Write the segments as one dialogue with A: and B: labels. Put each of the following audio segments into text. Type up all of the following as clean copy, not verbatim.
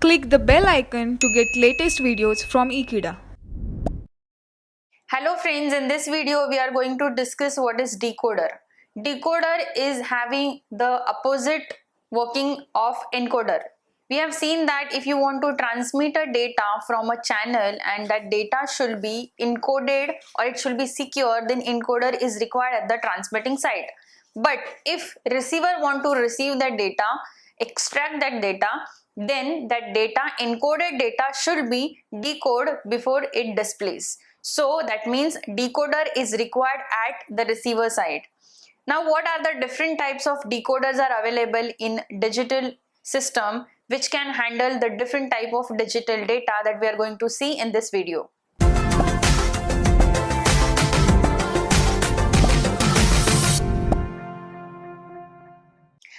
A: Click the bell icon to get latest videos from Ekeeda.
B: Hello friends, in this video we are going to discuss what is decoder. Decoder is having the opposite working of encoder. We have seen that if you want to transmit a data from a channel and that data should be encoded or it should be secure, then encoder is required at the transmitting side. But if receiver want to receive that data, extract that data, then that data, encoded data, should be decoded before it displays. So that means decoder is required at the receiver side. Now what are the different types of decoders are available in digital system which can handle the different type of digital data that we are going to see in this video.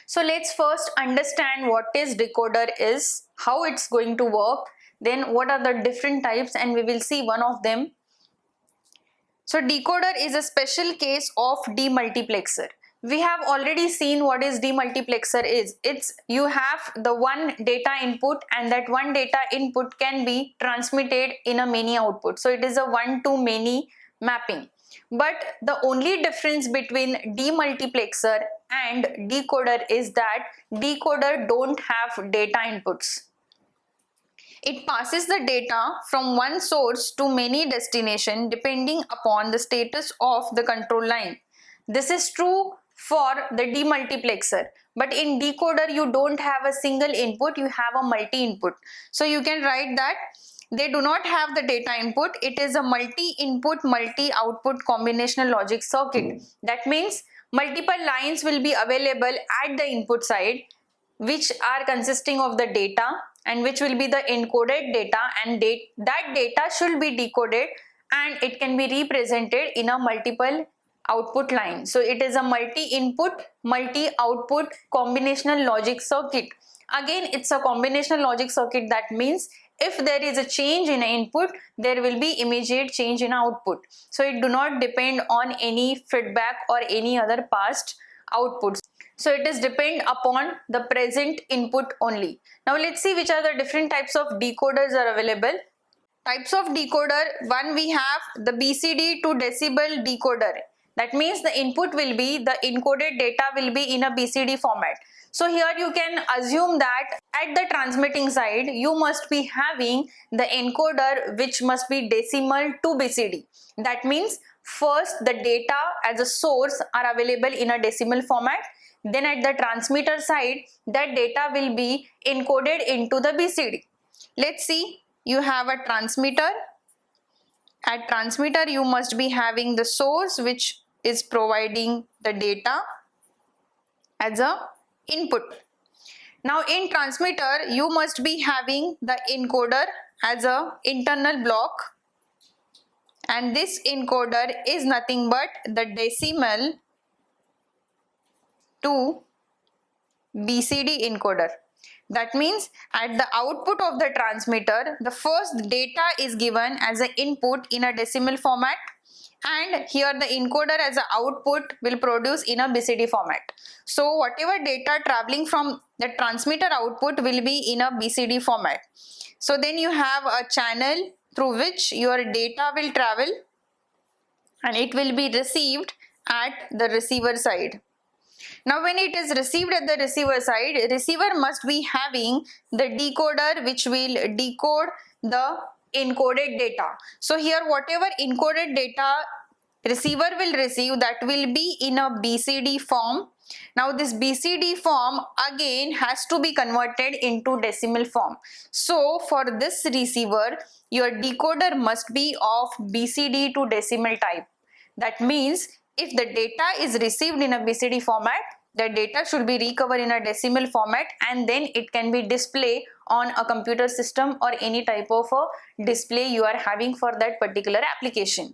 B: So let's first understand what is decoder is, how it's going to work, then what are the different types, and we will see one of them. So decoder is a special case of demultiplexer. We have already seen what is demultiplexer is. It's you have the one data input and that one data input can be transmitted in a many output. So it is a one-to-many mapping. But the only difference between demultiplexer and decoder is that decoder don't have data inputs. It passes the data from one source to many destinations depending upon the status of the control line. This is true for the demultiplexer, but in decoder you don't have a single input, you have a multi-input. So you can write that they do not have the data input, it is a multi-input, multi-output combinational logic circuit. That means multiple lines will be available at the input side which are consisting of the data and which will be the encoded data, and that data should be decoded and it can be represented in a multiple output line. So it is a multi-input, multi-output combinational logic circuit. Again, it's a combinational logic circuit. That means if there is a change in input, there will be immediate change in output. So it do not depend on any feedback or any other past outputs. So it is depend upon the present input only. Now let's see which are the different types of decoders are available. Types of decoder: one, we have the BCD to decibel decoder. That means the input will be, the encoded data will be in a BCD format. So here you can assume that at the transmitting side you must be having the encoder which must be decimal to BCD. That means first the data as a source are available in a decimal format, then at the transmitter side that data will be encoded into the BCD. Let's see, you have a transmitter. At transmitter you must be having the source which is providing the data as a input. Now in transmitter you must be having the encoder as a internal block, and this encoder is nothing but the decimal to BCD encoder. That means at the output of the transmitter, the first data is given as an input in a decimal format, and here the encoder as an output will produce in a BCD format. So whatever data traveling from the transmitter output will be in a BCD format. So then you have a channel through which your data will travel and it will be received at the receiver side. Now when it is received at the receiver side, receiver must be having the decoder which will decode the encoded data. So here whatever encoded data receiver will receive, that will be in a BCD form. Now this BCD form again has to be converted into decimal form. So for this receiver your decoder must be of BCD to decimal type. That means if the data is received in a BCD format, the data should be recovered in a decimal format and then it can be displayed on a computer system or any type of a display you are having for that particular application.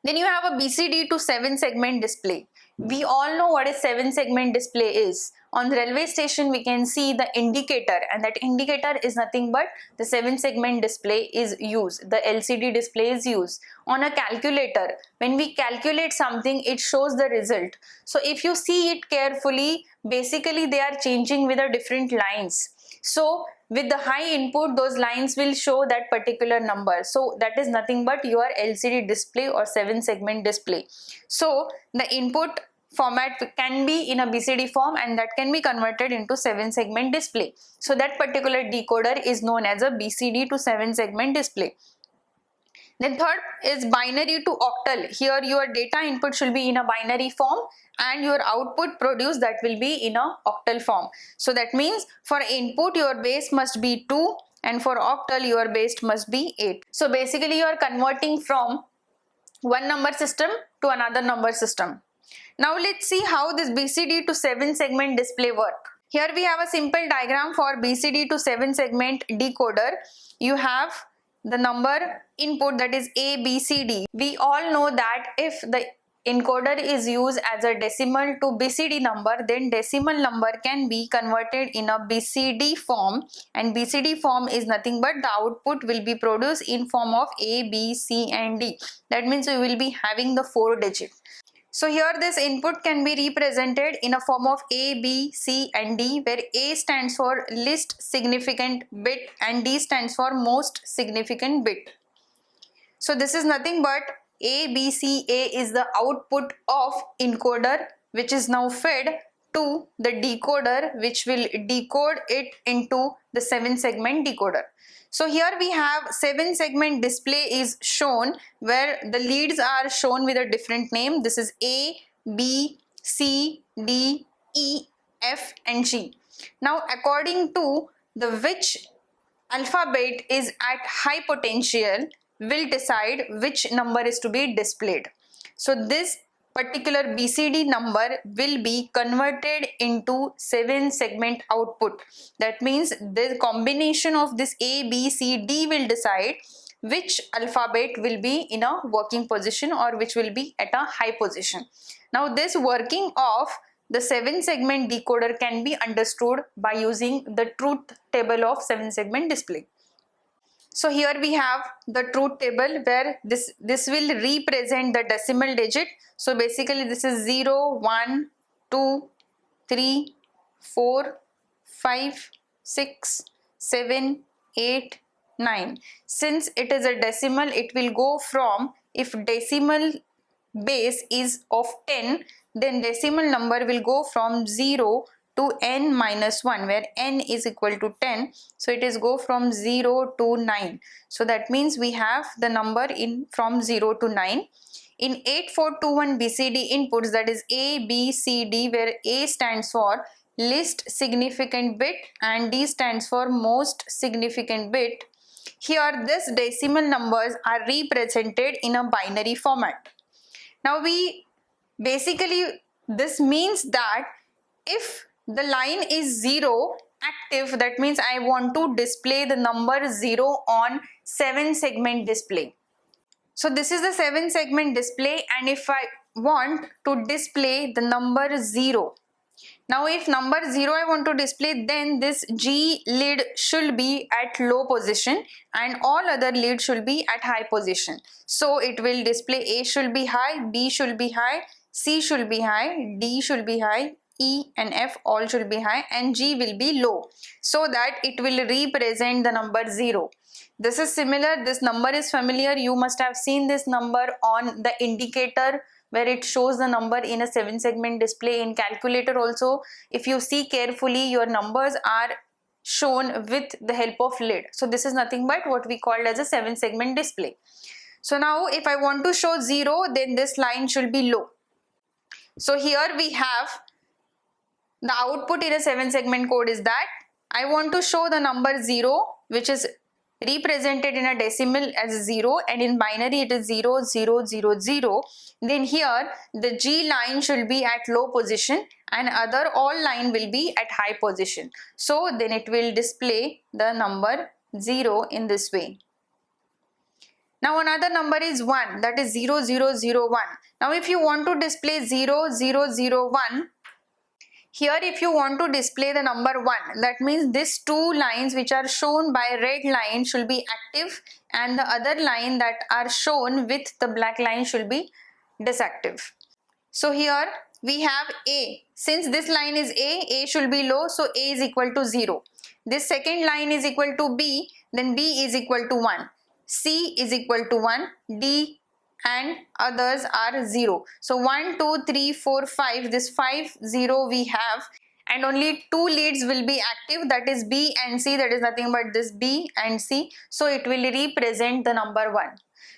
B: Then you have a BCD to 7-segment display. We all know what a 7-segment display is. On the railway station we can see the indicator, and that indicator is nothing but the 7-segment display is used. The LCD display is used. On a calculator, when we calculate something, it shows the result. So if you see it carefully, basically they are changing with the different lines. So with the high input, those lines will show that particular number. So that is nothing but your LCD display or 7-segment display. So the input format can be in a BCD form, and that can be converted into 7-segment display. So that particular decoder is known as a BCD to 7-segment display. Then third is binary to octal. Here your data input should be in a binary form and your output produced, that will be in a octal form. So that means for input your base must be 2 and for octal your base must be 8. So basically you are converting from one number system to another number system. Now let's see how this BCD to 7-segment display work. Here we have a simple diagram for BCD to 7-segment decoder. You have the number input, that is A, B, C, D. We all know that if the encoder is used as a decimal to BCD number, then decimal number can be converted in a BCD form, and BCD form is nothing but the output will be produced in form of A, B, C and D. That means we will be having the 4 digits. So here this input can be represented in a form of A, B, C and D, where A stands for least significant bit and D stands for most significant bit. So this is nothing but A, B, C, A is the output of encoder, which is now fed to the decoder, which will decode it into the 7-segment decoder. So here we have 7-segment display is shown, where the leads are shown with a different name. This is A, B, C, D, E, F and G. Now according to the which alphabet is at high potential will decide which number is to be displayed. So this particular BCD number will be converted into 7-segment output. That means the combination of this A, B, C, D will decide which alphabet will be in a working position or which will be at a high position. Now this working of the 7-segment decoder can be understood by using the truth table of 7-segment display. So here we have the truth table, where this will represent the decimal digit. So basically this is 0, 1, 2, 3, 4, 5, 6, 7, 8, 9. Since it is a decimal, it will go from, if decimal base is of 10, then decimal number will go from 0 to n minus 1, where n is equal to 10. So it is go from 0 to 9. So that means we have the number in from 0 to 9. In 8421 BCD inputs, that is A, B, C, D, where A stands for least significant bit and D stands for most significant bit. Here this decimal numbers are represented in a binary format. Now this means that if the line is 0 active, that means I want to display the number 0 on 7-segment display. So this is the 7-segment display, and if I want to display the number 0, now if number 0 I want to display, then this G lead should be at low position and all other leads should be at high position. So it will display A should be high, B should be high, C should be high, D should be high, E and F all should be high, and G will be low, so that it will represent the number 0. This is similar, this number is familiar, you must have seen this number on the indicator where it shows the number in a 7-segment display. In calculator also, if you see carefully, your numbers are shown with the help of lid. So this is nothing but what we called as a 7-segment display. So now if I want to show 0, then this line should be low. So here we have the output in a 7-segment code is that I want to show the number 0, which is represented in a decimal as 0, and in binary it is 0, 0, 0, 0. Then here the G line should be at low position and other all line will be at high position. So then it will display the number 0 in this way. Now another number is 1, that is 0, 0, 0, 1. Now if you want to display 0, 0, 0, 1, here if you want to display the number 1, that means these two lines which are shown by red line should be active and the other line that are shown with the black line should be disactive. So here we have A. Since this line is A should be low, so A is equal to 0. this second line is equal to B, then B is equal to 1, C is equal to 1, D and others are 0. So 1, 2, 3, 4, 5, this 5, 0 we have, and only 2 leads will be active, that is B and C, that is nothing but this B and C. So it will represent the number 1.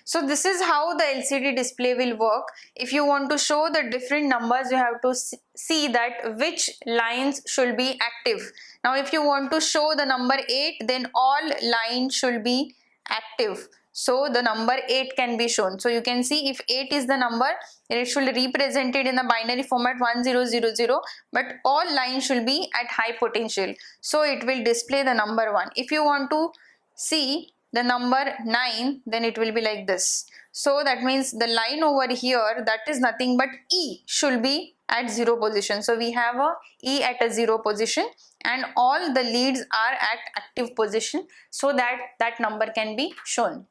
B: So this is how the LCD display will work. If you want to show the different numbers, you have to see that which lines should be active. Now if you want to show the number 8, then all lines should be active. So the number 8 can be shown. So you can see if 8 is the number, then it should be represented in the binary format 1000, but all lines should be at high potential. So it will display the number 1. If you want to see the number 9, then it will be like this. So that means the line over here, that is nothing but E, should be at 0 position. So we have a E at a 0 position and all the leads are at active position, so that that number can be shown.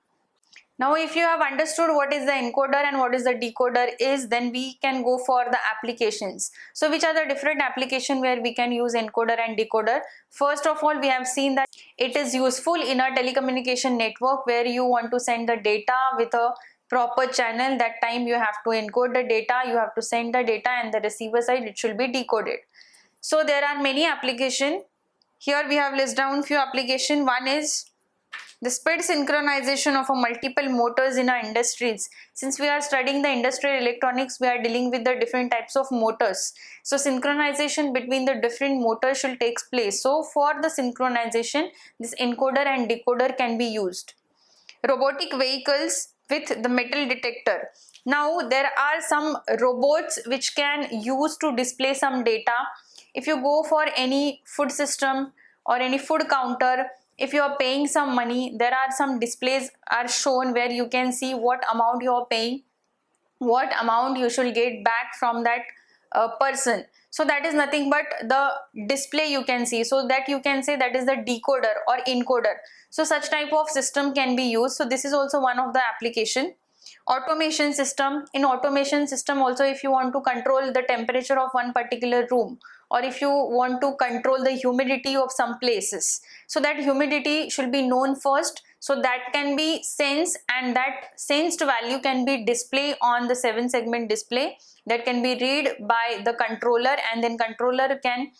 B: Now if you have understood what is the encoder and what is the decoder is, then we can go for the applications. So which are the different applications where we can use encoder and decoder? First of all, we have seen that it is useful in a telecommunication network where you want to send the data with a proper channel. That time you have to encode the data, you have to send the data, and the receiver side it should be decoded. So there are many applications. Here we have listed down few applications. One is the speed synchronization of a multiple motors in our industries. Since we are studying the industrial electronics, we are dealing with the different types of motors. So synchronization between the different motors should take place. So for the synchronization, this encoder and decoder can be used. Robotic vehicles with the metal detector. Now there are some robots which can use to display some data. If you go for any food system or any food counter, if you are paying some money, there are some displays are shown where you can see what amount you are paying, what amount you should get back from that person. So that is nothing but the display you can see. So that you can say that is the decoder or encoder. So such type of system can be used. So this is also one of the application. Automation system. In automation system also, if you want to control the temperature of one particular room, or if you want to control the humidity of some places, so that humidity should be known first, so that can be sensed, and that sensed value can be displayed on the 7-segment display that can be read by the controller, and then controller can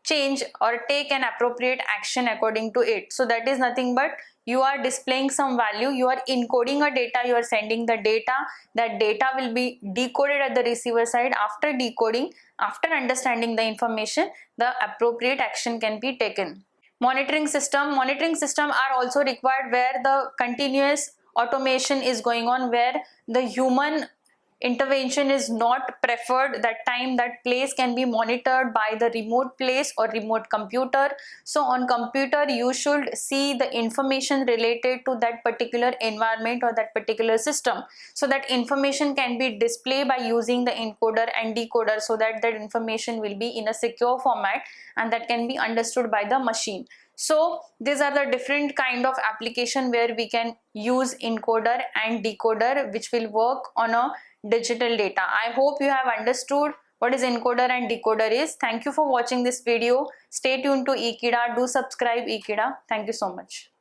B: change or take an appropriate action according to it. So that is nothing but you are displaying some value, you are encoding a data, you are sending the data, that data will be decoded at the receiver side. After decoding, after understanding the information, the appropriate action can be taken. Monitoring system are also required where the continuous automation is going on, where the human intervention is not preferred. That time that place can be monitored by the remote place or remote computer. So on computer you should see the information related to that particular environment or that particular system, so that information can be displayed by using the encoder and decoder, so that that information will be in a secure format and that can be understood by the machine. So these are the different kind of application where we can use encoder and decoder, which will work on a digital data. I hope you have understood what is encoder and decoder is. Thank you for watching this video. Stay tuned to Ekeeda. Do subscribe Ekeeda. Thank you so much.